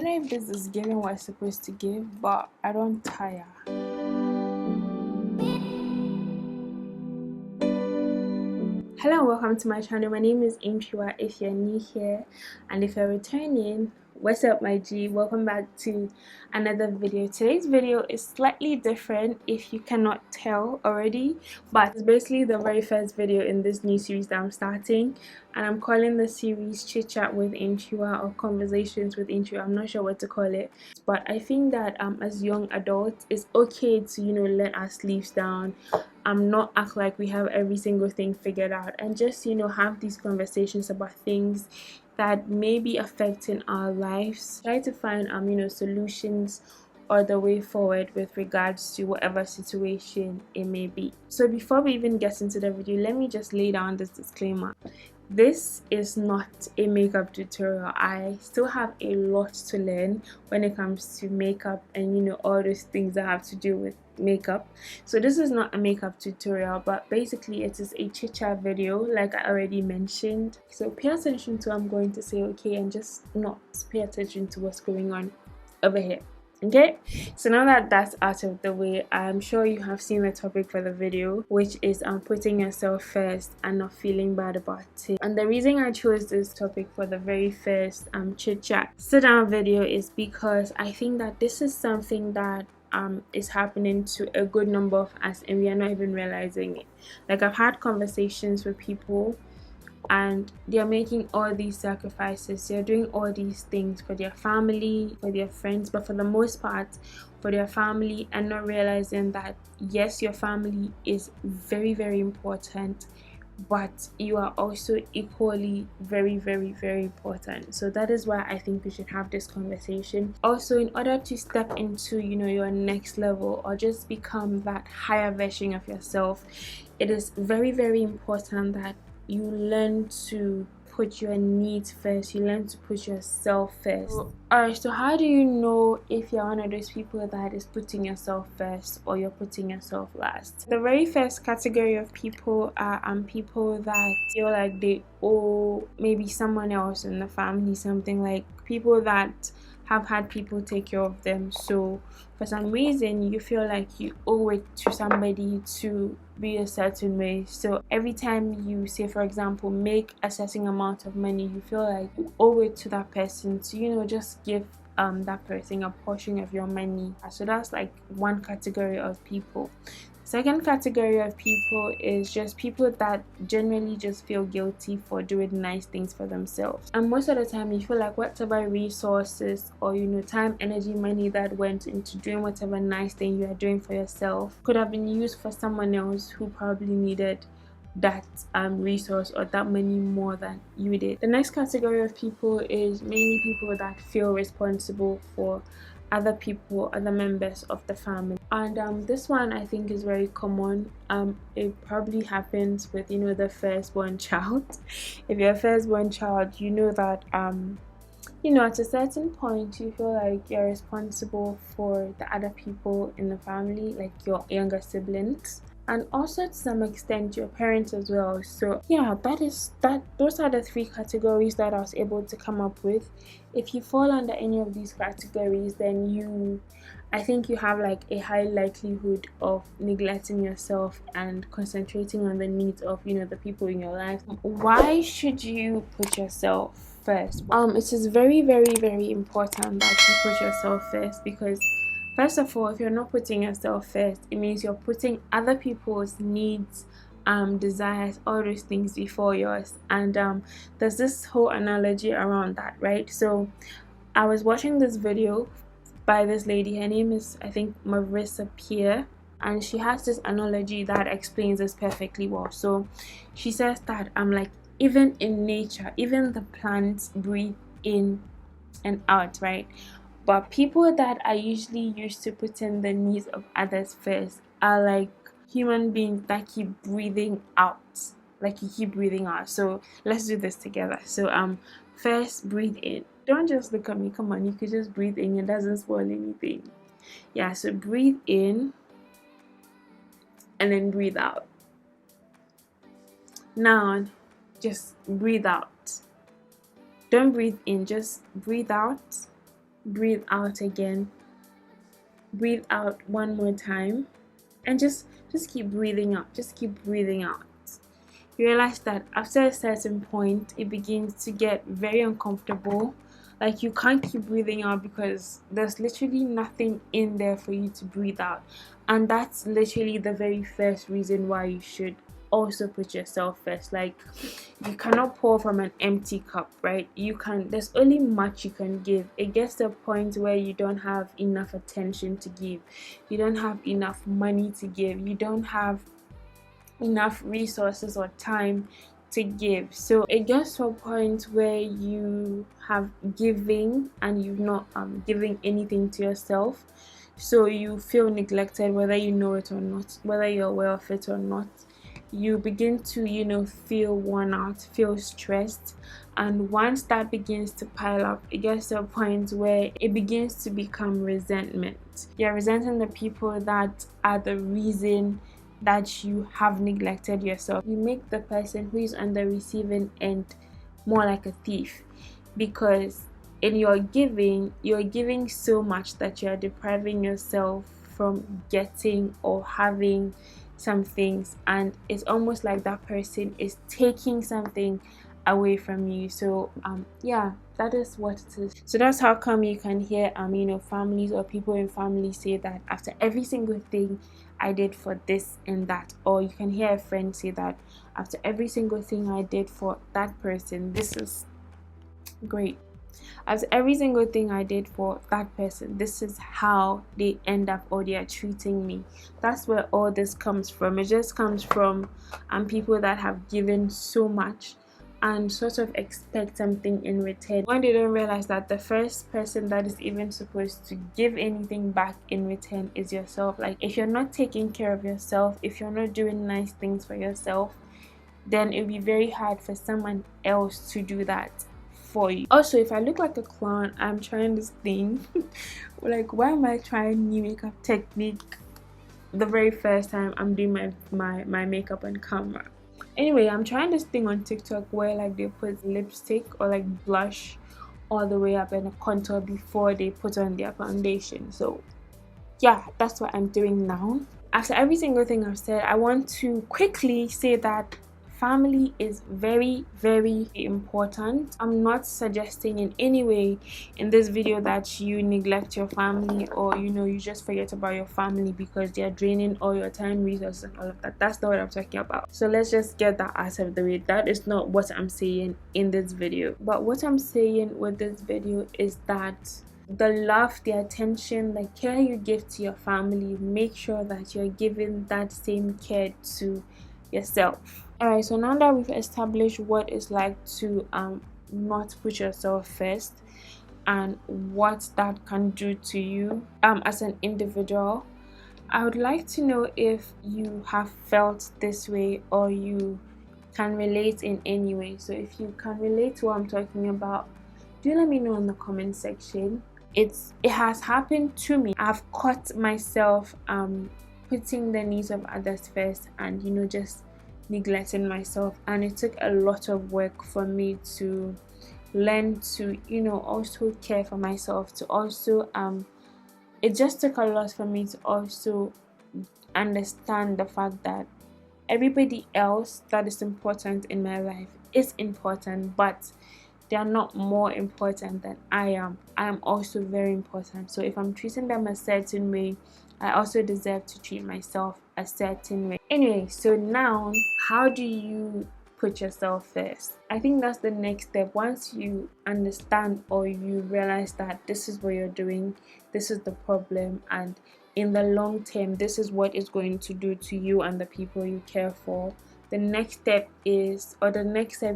don't know if this is giving what it's supposed to give, but I don't tire. Hello and welcome to my channel. My name is Antwiwaa if you're new here, and if you're returning, what's up my G? Welcome back to another video. Today's video is slightly different if you cannot tell already, but it's basically the very first video in this new series that I'm starting, and I'm calling the series Chit Chat with Antwiwaa or Conversations with Antwiwaa. I'm not sure what to call it, but I think that as young adults it's okay to let our sleeves down, not act like we have every single thing figured out, and just have these conversations about things that may be affecting our lives. Try to find solutions or the way forward with regards to whatever situation it may be. So before we even get into the video, let me just lay down this disclaimer. This is not a makeup tutorial. I still have a lot to learn when it comes to makeup and all those things that have to do with makeup. So this is not a makeup tutorial, but basically it is a chit chat video like I already mentioned. So pay attention to what I'm going to say, okay, and just not pay attention to what's going on over here. Okay, so now that that's out of the way, I'm sure you have seen the topic for the video, which is putting yourself first and not feeling bad about it. And the reason I chose this topic for the very first chit chat sit down video is because I think that this is something that is happening to a good number of us and we are not even realizing it. Like, I've had conversations with people and they're making all these sacrifices, they're doing all these things for their family, for their friends, but for the most part for their family, and not realizing that yes, your family is very, very important, but you are also equally very, very, very important. So that is why I think we should have this conversation. Also, in order to step into your next level or just become that higher version of yourself, it is very, very important that you learn to put your needs first, you learn to put yourself first. Alright, so how do you know if you're one of those people that is putting yourself first or you're putting yourself last? The very first category of people are people that feel like they owe maybe someone else in the family something, like people that have had people take care of them, so for some reason you feel like you owe it to somebody to be a certain way. So every time you, say for example, make a certain amount of money, you feel like you owe it to that person to just give that person a portion of your money. So that's like one category of people. Second category of people is just people that generally just feel guilty for doing nice things for themselves, and most of the time you feel like whatever resources or time, energy, money that went into doing whatever nice thing you are doing for yourself could have been used for someone else who probably needed that resource or that money more than you did. The next category of people is mainly people that feel responsible for other people, other members of the family, and this one I think is very common. It probably happens with the firstborn child. If you're a firstborn child, you know that at a certain point you feel like you're responsible for the other people in the family, like your younger siblings, and also to some extent your parents as well. So yeah, those are the three categories that I was able to come up with. If you fall under any of these categories, then I think you have like a high likelihood of neglecting yourself and concentrating on the needs of the people in your life. Why should you put yourself first? It is very, very, very important that you put yourself first, because first of all, if you're not putting yourself first, it means you're putting other people's needs, desires, all those things before yours. And there's this whole analogy around that, right? So I was watching this video by this lady. Her name is, I think, Marissa Peer, and she has this analogy that explains this perfectly well. So she says that like, even in nature, even the plants breathe in and out, right? But people that are usually used to putting the needs of others first are like human beings that keep breathing out, like you keep breathing out. So let's do this together. So first, breathe in. Don't just look at me, come on, you could just breathe in, it doesn't spoil anything. Yeah, so breathe in and then breathe out. Now just breathe out. Don't breathe in, just breathe out. breathe out again, breathe out one more time, and just keep breathing out, just keep breathing out. You realize that after a certain point it begins to get very uncomfortable. Like, you can't keep breathing out because there's literally nothing in there for you to breathe out. And that's literally the very first reason why you should also put yourself first. Like, you cannot pour from an empty cup, right? There's only much you can give. It gets to a point where you don't have enough attention to give, you don't have enough money to give, you don't have enough resources or time to give. So it gets to a point where you have giving and you've not giving anything to yourself, so you feel neglected, whether you know it or not, whether you're aware of it or not. You begin to feel worn out, feel stressed, and once that begins to pile up, it gets to a point where it begins to become resentment. You're resenting the people that are the reason that you have neglected yourself. You make the person who is on the receiving end more like a thief, because in your giving, you're giving so much that you're depriving yourself from getting or having some things, and it's almost like that person is taking something away from you. So yeah, that is what it is. So that's how come you can hear families or people in families say that after every single thing I did for this and that, or you can hear a friend say that after every single thing I did for that person, this is great. After every single thing I did for that person, this is how they end up, or they are treating me. That's where all this comes from. It just comes from people that have given so much and sort of expect something in return, when they don't realize that the first person that is even supposed to give anything back in return is yourself. Like, if you're not taking care of yourself, if you're not doing nice things for yourself, then it'll be very hard for someone else to do that for you. Also, if I look like a clown, I'm trying this thing like, why am I trying new makeup technique the very first time I'm doing my makeup on camera? Anyway, I'm trying this thing on TikTok where like they put lipstick or like blush all the way up and a contour before they put on their foundation. So yeah, that's what I'm doing now. After every single thing I've said, I want to quickly say that family is very, very important. I'm not suggesting in any way in this video that you neglect your family, or you just forget about your family because they are draining all your time, resources, and all of that. That's not what I'm talking about. So let's just get that out of the way. That is not what I'm saying in this video. But what I'm saying with this video is that the love, the attention, the care you give to your family, make sure that you're giving that same care to yourself. Alright, so now that we've established what it's like to not put yourself first and what that can do to you as an individual, I would like to know if you have felt this way or you can relate in any way. So if you can relate to what I'm talking about, do let me know in the comment section. It has happened to me. I've caught myself putting the needs of others first and just neglecting myself, and it took a lot of work for me to learn to also care for myself, to also it just took a lot for me to also understand the fact that everybody else that is important in my life is important, but they are not more important than I am. I am also very important. So if I'm treating them a certain way, I also deserve to treat myself a certain way. Anyway, so now, how do you put yourself first? I think that's the next step. Once you understand or you realize that this is what you're doing, this is the problem, and in the long term, this is what it's going to do to you and the people you care for, the next step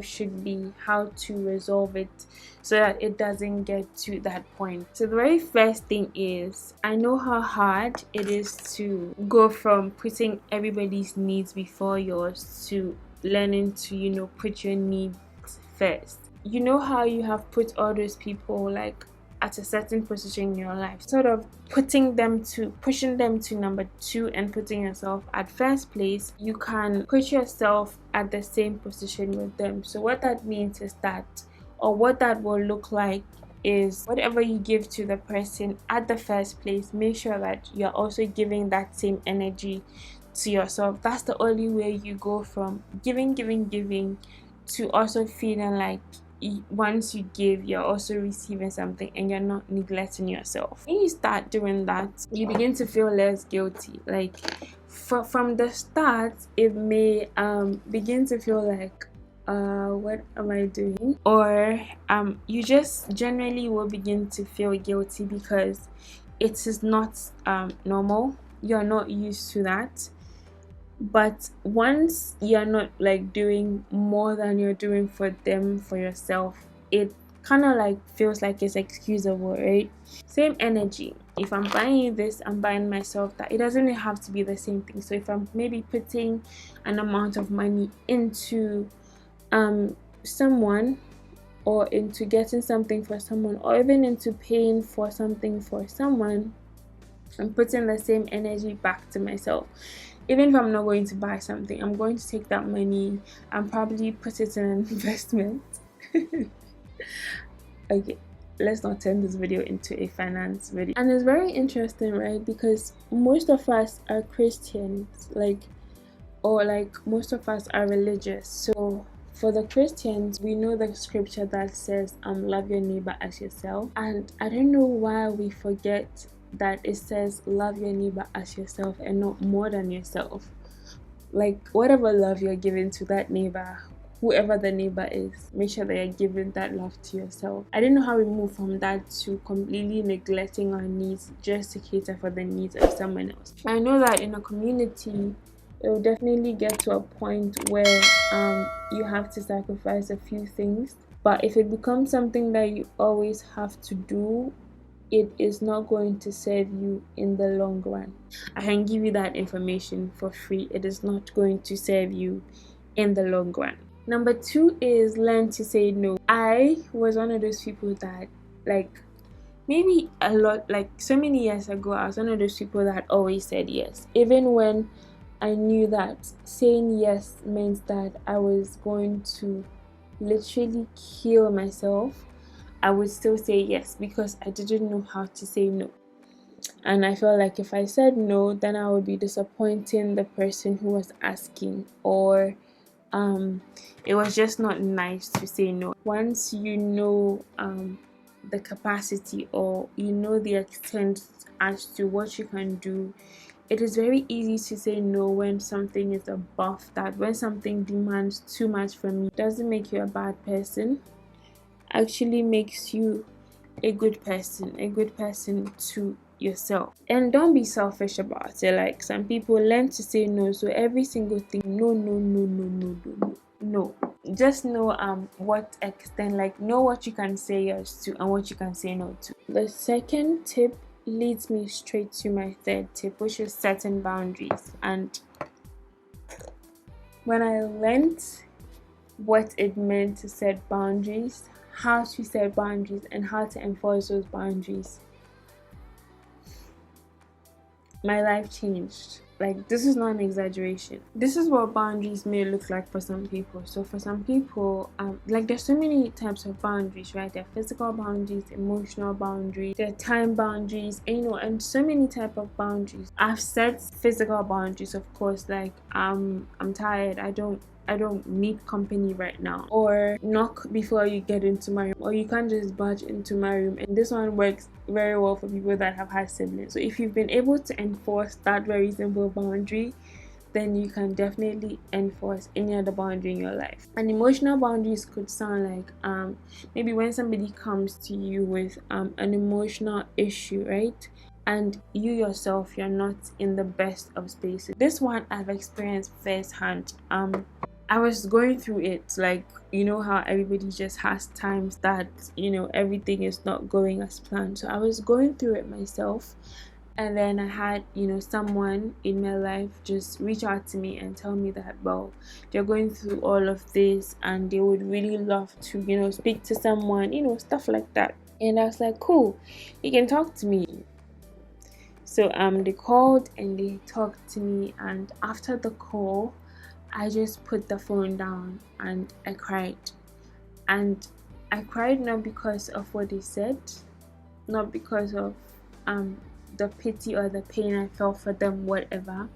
should be how to resolve it so that it doesn't get to that point. So the very first thing is, I know how hard it is to go from putting everybody's needs before yours to learning to put your needs first. You know how you have put all those people like at a certain position in your life, sort of pushing them to number 2 and putting yourself at first place. You can put yourself at the same position with them. So what that means is that, or what that will look like is whatever you give to the person at the first place, make sure that you're also giving that same energy to yourself. That's the only way you go from giving to also feeling like once you give, you're also receiving something and you're not neglecting yourself. When you start doing that, you begin to feel less guilty. Like from the start, it may begin to feel like what am I doing, or you just generally will begin to feel guilty because it is not normal. You're not used to that. But once you're not like doing more than you're doing for them, for yourself, it kind of like feels like it's excusable, right? Same energy. If I'm buying this, I'm buying myself that. It doesn't have to be the same thing. So if I'm maybe putting an amount of money into someone, or into getting something for someone, or even into paying for something for someone, I'm putting the same energy back to myself. Even if I'm not going to buy something, I'm going to take that money and probably put it in an investment. Okay, let's not turn this video into a finance video. And it's very interesting, right? Because most of us are Christians, most of us are religious. So for the Christians, we know the scripture that says love your neighbor as yourself. And I don't know why we forget that it says love your neighbor as yourself and not more than yourself. Like whatever love you're giving to that neighbor, whoever the neighbor is, make sure that you're giving that love to yourself. I don't know how we move from that to completely neglecting our needs just to cater for the needs of someone else. I know that in a community, it will definitely get to a point where you have to sacrifice a few things. But if it becomes something that you always have to do, it is not going to serve you in the long run. I can give you that information for free. It is not going to serve you in the long run. Number 2 is learn to say no. I was one of those people that, maybe so many years ago, I was one of those people that always said yes. Even when I knew that saying yes meant that I was going to literally kill myself, I would still say yes because I didn't know how to say no. And I felt like if I said no, then I would be disappointing the person who was asking, or it was just not nice to say no. Once you know the capacity, or you know the extent as to what you can do, it is very easy to say no when something is above that. When something demands too much from you, it doesn't make you a bad person. Actually makes you a good person to yourself. And don't be selfish about it. Like some people learn to say no, so every single thing, no. Just know what extent, know what you can say yes to and what you can say no to. The second tip leads me straight to my third tip, which is setting boundaries. And when I learned what it meant to set boundaries, how to set boundaries, and how to enforce those boundaries, my life changed. This is not an exaggeration. This is what boundaries may look like for some people. So for some people, there's so many types of boundaries, right? There are physical boundaries, emotional boundaries, there are time boundaries, and so many type of boundaries. I've set physical boundaries, of course, I'm tired, I don't need company right now, or knock before you get into my room, or you can't just barge into my room. And this one works very well for people that have had siblings. So if you've been able to enforce that very simple boundary, then you can definitely enforce any other boundary in your life. And emotional boundaries could sound like maybe when somebody comes to you with an emotional issue, right? And you yourself, you're not in the best of spaces. This one I've experienced firsthand. I was going through it, how everybody just has times that everything is not going as planned. So I was going through it myself, and then I had someone in my life just reach out to me and tell me that, well, they're going through all of this and they would really love to speak to someone, stuff like that. And I was like, cool, you can talk to me. So they called and they talked to me, and after the call, I just put the phone down and I cried. And I cried not because of what they said, not because of the pity or the pain I felt for them, whatever.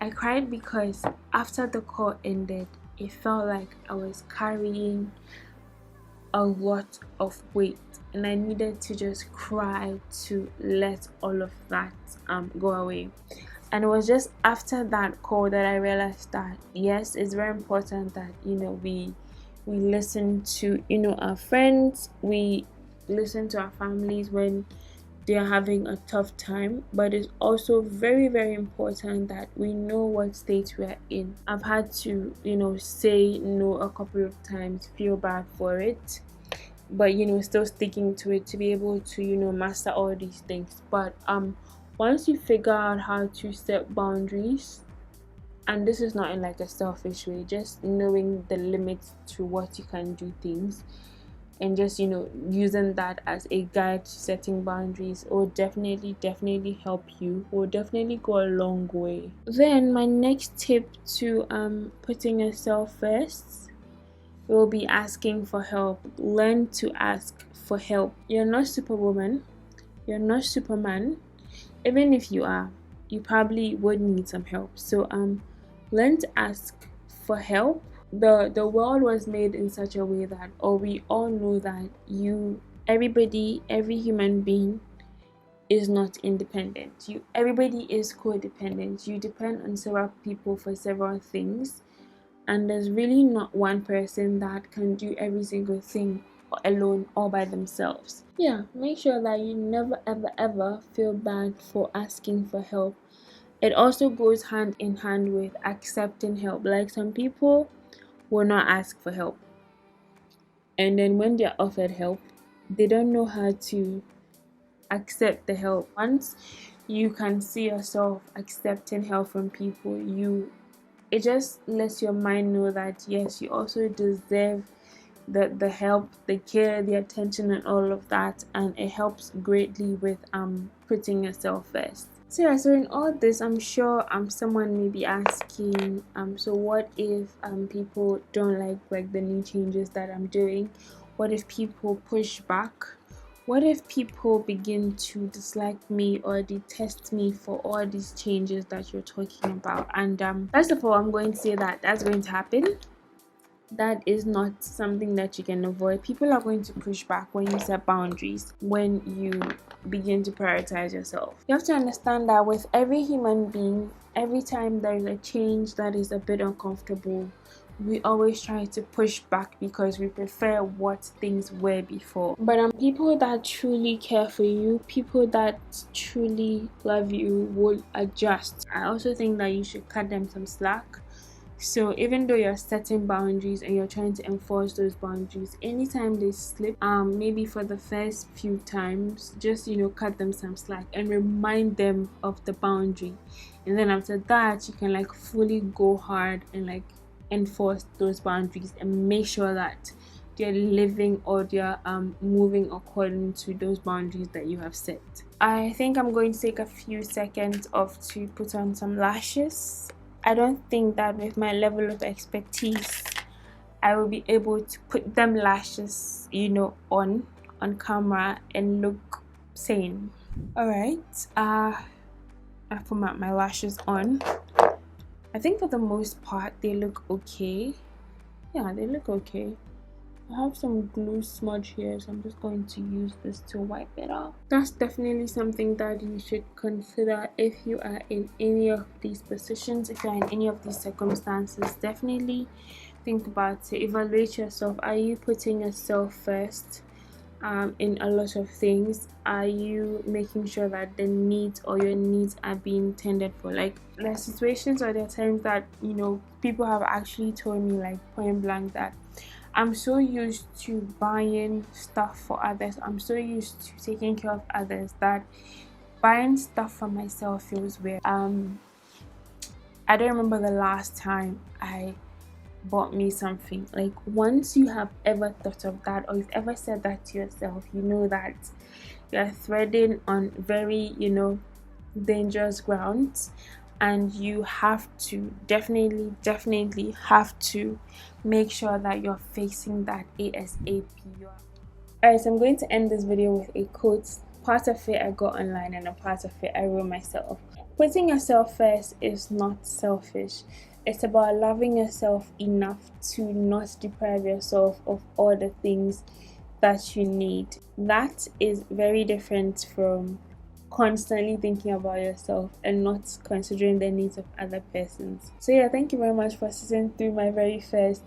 I cried because after the call ended, it felt like I was carrying a lot of weight, and I needed to just cry to let all of that go away. And it was just after that call that I realized that yes, it's very important that we listen to our friends, we listen to our families when they are having a tough time, but it's also very, very important that we know what state we are in. I've had to say no a couple of times, feel bad for it, but still sticking to it to be able to master all these things. But once you figure out how to set boundaries, and this is not in like a selfish way, just knowing the limits to what you can do things, and just using that as a guide to setting boundaries will definitely help you, will definitely go a long way. Then my next tip to putting yourself first will be asking for help. Learn to ask for help. You're not Superwoman, you're not Superman. Even if you are, you probably would need some help. So learn to ask for help. The world was made in such a way that, or we all know that every human being is not independent. Everybody is codependent. You depend on several people for several things, and there's really not one person that can do every single thing alone all by themselves. Yeah, make sure that you never ever feel bad for asking for help. It also goes hand in hand with accepting help. Like, some people will not ask for help, and then when they're offered help, they don't know how to accept the help. Once you can see yourself accepting help from people, it just lets your mind know that yes, you also deserve the help, the care, the attention, and all of that, and it helps greatly with putting yourself first. So yeah, so in all this, I'm sure someone may be asking, so what if people don't like the new changes that I'm doing? What if people push back? What if people begin to dislike me or detest me for all these changes that you're talking about? And first of all, I'm going to say that that's going to happen. That is not something that you can avoid. People are going to push back when you set boundaries, when you begin to prioritize yourself. You have to understand that with every human being, every time there is a change that is a bit uncomfortable, we always try to push back because we prefer what things were before. But people that truly care for you, people that truly love you, will adjust. I also think that you should cut them some slack. So even though you're setting boundaries and you're trying to enforce those boundaries, anytime they slip, maybe for the first few times, just cut them some slack and remind them of the boundary. And then after that, you can fully go hard and enforce those boundaries and make sure that they're living or they're moving according to those boundaries that you have set. I think I'm going to take a few seconds off to put on some lashes. I don't think that with my level of expertise, I will be able to put them lashes, on camera and look sane. Alright, I put my lashes on. I think for the most part, they look okay. Yeah, they look okay. I have some glue smudge here, so I'm just going to use this to wipe it off. That's definitely something that you should consider if you are in any of these positions, if you're in any of these circumstances. Definitely think about it. Evaluate yourself. Are you putting yourself first in a lot of things? Are you making sure that the needs or your needs are being tended for? There are situations or there are times that people have actually told me point blank that I'm so used to buying stuff for others, I'm so used to taking care of others, that buying stuff for myself feels weird. I don't remember the last time I bought me something. Once you have ever thought of that, or you've ever said that to yourself, you know that you're treading on very dangerous grounds. and you have to definitely have to make sure that you're facing that ASAP. Alright, so I'm going to end this video with a quote. Part of it I got online and a part of it I wrote myself. Putting yourself first is not selfish. It's about loving yourself enough to not deprive yourself of all the things that you need. That is very different from constantly thinking about yourself and not considering the needs of other persons. So yeah, thank you very much for sitting through my very first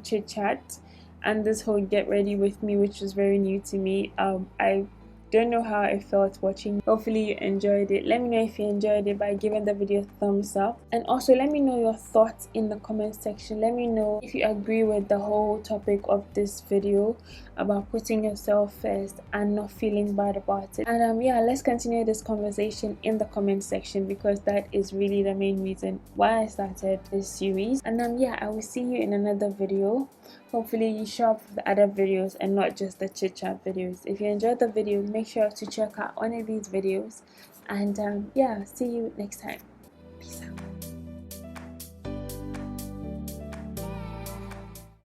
chit chat and this whole get ready with me, which was very new to me. I don't know how I felt watching. Hopefully you enjoyed it. Let me know if you enjoyed it by giving the video a thumbs up, and also let me know your thoughts in the comment section. Let me know if you agree with the whole topic of this video about putting yourself first and not feeling bad about it. And yeah, let's continue this conversation in the comment section, because that is really the main reason why I started this series. And yeah, I will see you in another video. Hopefully you show up for the other videos and not just the chit chat videos. If you enjoyed the video, make sure to check out one of these videos, and yeah, see you next time.